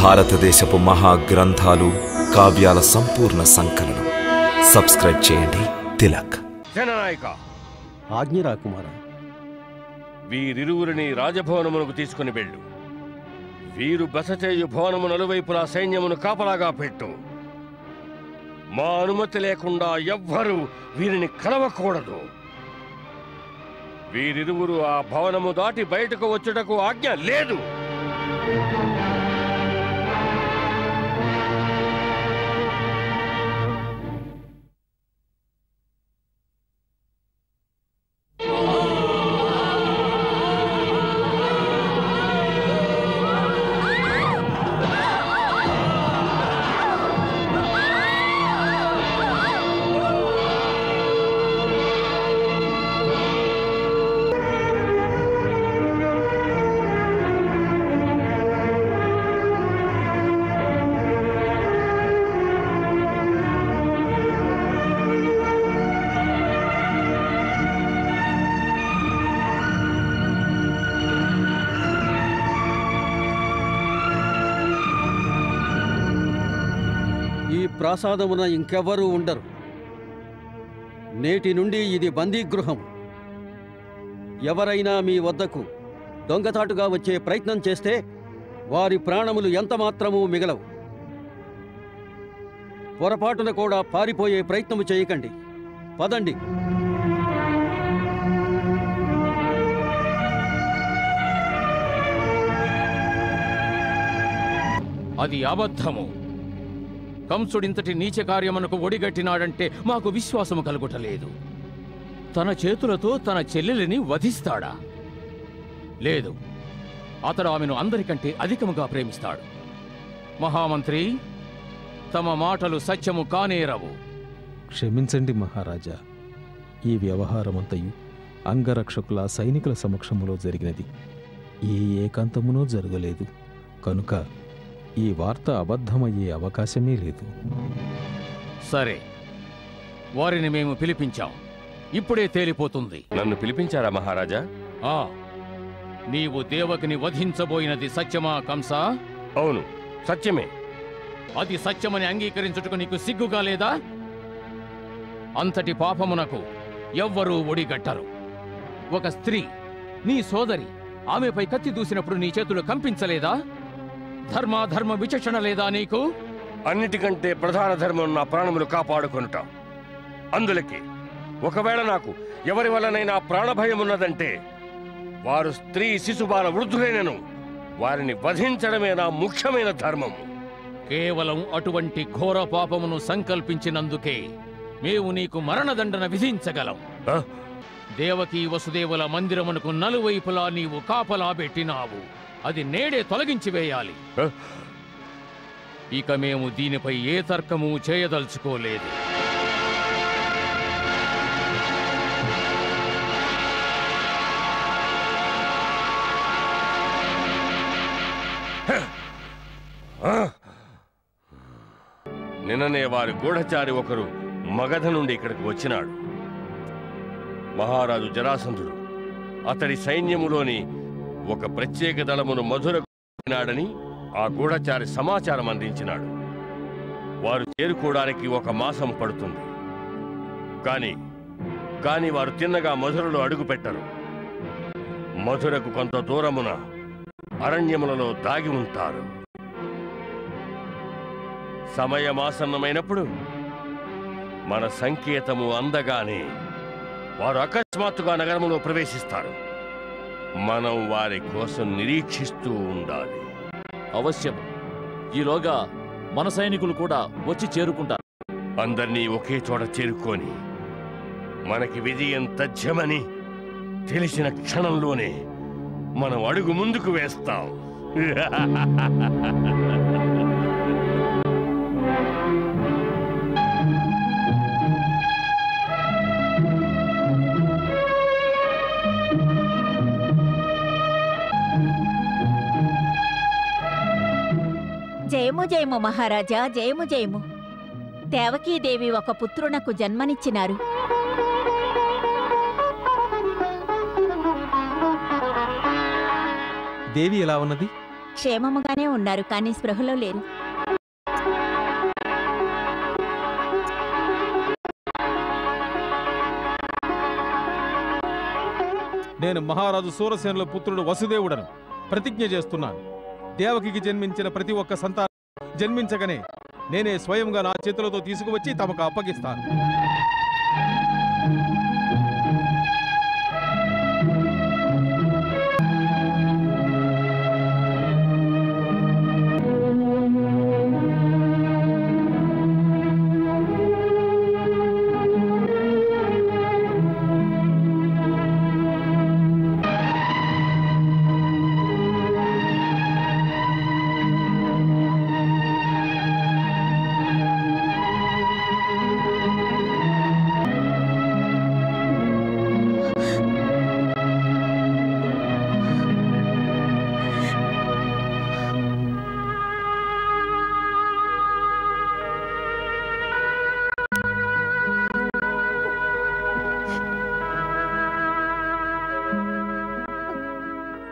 భారతదేశపు మహాగ్రంథాలు కావ్యాల సంపూర్ణ సంకలనం. సబ్స్క్రైబ్ చేయండి. తిలక్. జననాయక ఆజ్ఞ రాకుమార. వీరిరువురిని రాజభవనమునకు తీసుకుని వెళ్ళు. వీరు బస చేయు భవనము నలువైపులా సైన్యమును కాపలాగా పెట్టు. మా అనుమతి లేకుండా ఎవ్వరూ వీరిని కలవకూడదు. వీరిరువురు ఆ భవనము దాటి బయటకు వచ్చుటకు ఆజ్ఞ లేదు. ప్రాసాదమున ఇంకెవ్వరూ ఉండరు. నేటి నుండి ఇది బందీగృహం. ఎవరైనా మీ వద్దకు దొంగతాటుగా వచ్చే ప్రయత్నం చేస్తే వారి ప్రాణములు ఎంతమాత్రమూ మిగలవు. పొరపాటున కూడా పారిపోయే ప్రయత్నము చేయకండి. పదండి. అది అబద్ధము. కంసుడింతటి నీచ కార్యమునకు ఒడిగట్టినాడంటే మాకు విశ్వాసము కలుగుటలేదు. తన చేతులతో తన చెల్లెలిని వధిస్తాడా? లేదు, అతడు ఆమెను అందరికంటే అధికముగా ప్రేమిస్తాడు. మహామంత్రి, తమ మాటలు సత్యము కానేరవు. క్షమించండి మహారాజా. ఈ వ్యవహారమంతయు అంగరక్షకుల సైనికుల సమక్షములో జరిగినది. ఏ ఏకాంతమునో జరగలేదు. కనుక ఈ వార్త అబద్ధమయ్యే అవకాశమే లేదు. సరే, వారిని మేము పిలిపించాం. ఇప్పుడే తేలిపోతుంది. నన్ను పిలిపించారా మహారాజా? నీవు దేవకిని వధించబోయినది సత్యమా కంసా? అవును, సత్యమే. అది సత్యమని అంగీకరించుటకు నీకు సిగ్గుగా లేదా? అంతటి పాపమునకు ఎవ్వరూ ఒడిగట్టరు. ఒక స్త్రీ, నీ సోదరి, ఆమెపై కత్తి దూసినప్పుడు నీ చేతులు కంపించలేదా? ధర్మ విచక్షణ లేదా నీకు? అన్నిటికంటే ప్రధాన ధర్మం నా ప్రాణములు కాపాడుకొనుట. అందులకి ఒకవేళ నాకు ఎవరి వల్లనైనా ప్రాణభయం ఉన్నదంటే వారు స్త్రీ శిశుబాల వృద్ధులైనను వారిని వధించడమే నా ముఖ్యమైన ధర్మము. కేవలం అటువంటి ఘోర పాపమును సంకల్పించినందుకే మేము నీకు మరణదండన విధించగలం. దేవకీ వసుదేవుల మందిరమునకు నలువైపులా నీవు కాపలా పెట్టినావు. అది నేడే తొలగించి వేయాలి. ఇక మేము దీనిపై ఏ తర్కము చేయదలుచుకోలేదు. నిన్ననే వారి గూఢచారి ఒకరు మగధ నుండి ఇక్కడికి వచ్చినాడు. మహారాజు జరాసంధుడు అతడి సైన్యములోని ఒక ప్రత్యేక దళమును మధురకునాడని ఆ గూఢచారి సమాచారం అందించినాడు. వారు చేరుకోవడానికి 1 మాసం పడుతుంది. కానీ వారు తిన్నగా మధురలో అడుగుపెట్టరు. మధురకు కొంత దూరమున అరణ్యములలో దాగి ఉంటారు. సమయమాసన్నమైనప్పుడు మన సంకేతము అందగానే వారు అకస్మాత్తుగా నగరములో ప్రవేశిస్తారు. మనం వారి కోసం నిరీక్షిస్తూ ఉండాలి. అవశ్యం. ఈలోగా మన సైనికులు కూడా వచ్చి చేరుకుంటారు. అందర్నీ ఒకే చోట చేరుకొని మనకి విజయం తథ్యమని తెలిసిన క్షణంలోనే మనం అడుగు ముందుకు వేస్తాం. జయము జయము మహారాజా, జయము జయము. దేవకీదేవి ఒక పుత్రునకు జన్మనిచ్చినారు. దేవి ఎలా ఉన్నది? క్షేమముగానే ఉన్నారు, కానీ స్పృహలో లేరు. నేను మహారాజు సూరసేనుల పుత్రుడు వసుదేవుడను ప్రతిజ్ఞ చేస్తున్నాను. దేవకికి జన్మించిన ప్రతి ఒక్క సంతానం జన్మించగానే నేనే స్వయంగా నా చేతులతో తీసుకువచ్చి తమకు అప్పగిస్తాను.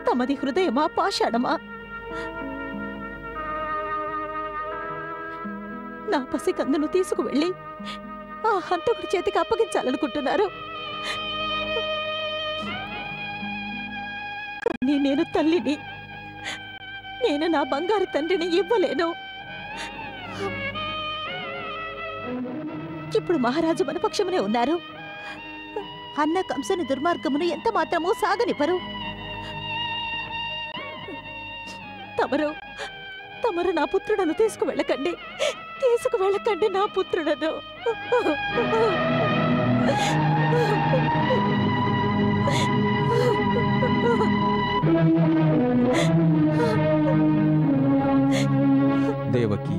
తమది హృదయమా పాషాణమా? నా పసికందును తీసుకువెళ్ళి ఆ హంతకుడి చేతికి అప్పగించాలనుకుంటున్నారు. కానీ నేను తల్లిని, నేను నా బంగారు తండ్రిని ఇవ్వలేను. ఇప్పుడు మహారాజు మన పక్షమునే ఉన్నారు. అన్న కంసని దుర్మార్గమును ఎంత మాత్రమూ సాగనివ్వరు. తమరు నా పుత్రుడను తీసుకువెళ్ళకండి, తీసుకువెళ్ళకండి నా పుత్రుడను. దేవకి,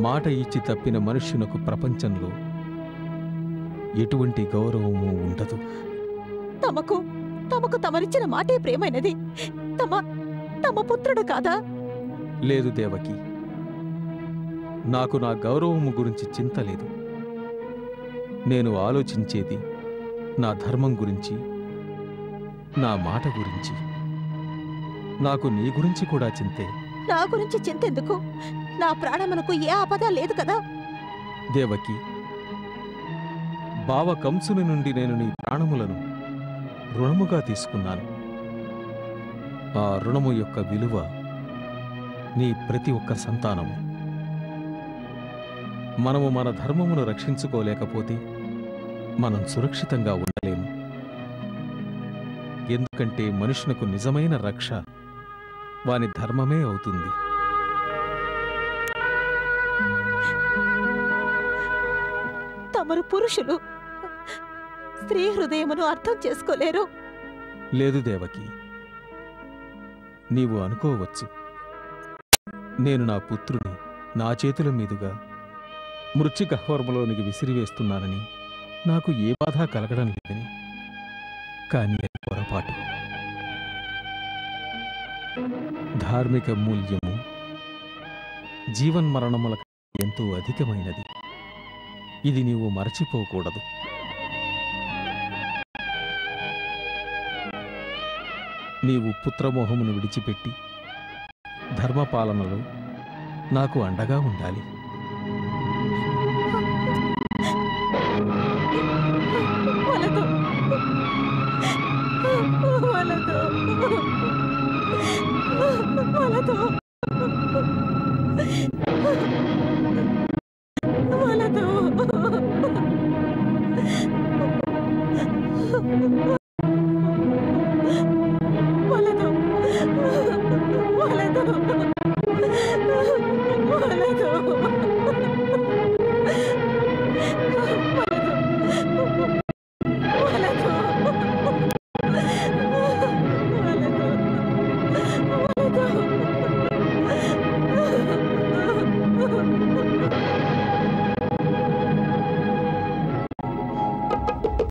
మాట ఇచ్చి తప్పిన మనుష్యునకు ప్రపంచంలో ఎటువంటి గౌరవము ఉండదు. తమకు తమరిచ్చిన మాటే ప్రేమైనది. తమ పుత్రుడు కాదా? లేదు దేవకి, నాకు నా గౌరవము గురించి చింత లేదు. నేను ఆలోచించేది నా ధర్మం గురించి, నా మాట గురించి. నాకు నీ గురించి కూడా చింతే. నా గురించి చింతెందుకు? నా ప్రాణమునకు ఏ ఆపద లేదు కదా. దేవకి, బావ కంసుని నుండి నేను నీ ప్రాణములను రుణముగా తీసుకున్నాను. ఆ రుణము యొక్క విలువ నీ ప్రతి ఒక్క సంతానము. మనము మన ధర్మమును రక్షించుకోలేకపోతే మనం సురక్షితంగా ఉండలేము. ఎందుకంటే మనుషునకు నిజమైన రక్ష వాని ధర్మమే అవుతుంది. తమరు పురుషులు, స్త్రీ హృదయమును అర్థం చేసుకోలేరు. లేదు దేవకి, నీవు అనుకోవచ్చు నేను నా పుత్రుని నా చేతుల మీదుగా మృత్యుగహ్వరములోనికి విసిరివేస్తున్నానని, నాకు ఏ బాధ కలగడం లేదని. కానీ అది పొరపాటు. ధార్మిక మూల్యము జీవన్మరణముల ఎంతో అధికమైనది. ఇది నీవు మరచిపోకూడదు. నీవు పుత్రమోహమును విడిచిపెట్టి ధర్మపాలనలో నాకు అండగా ఉండాలి. వలదు.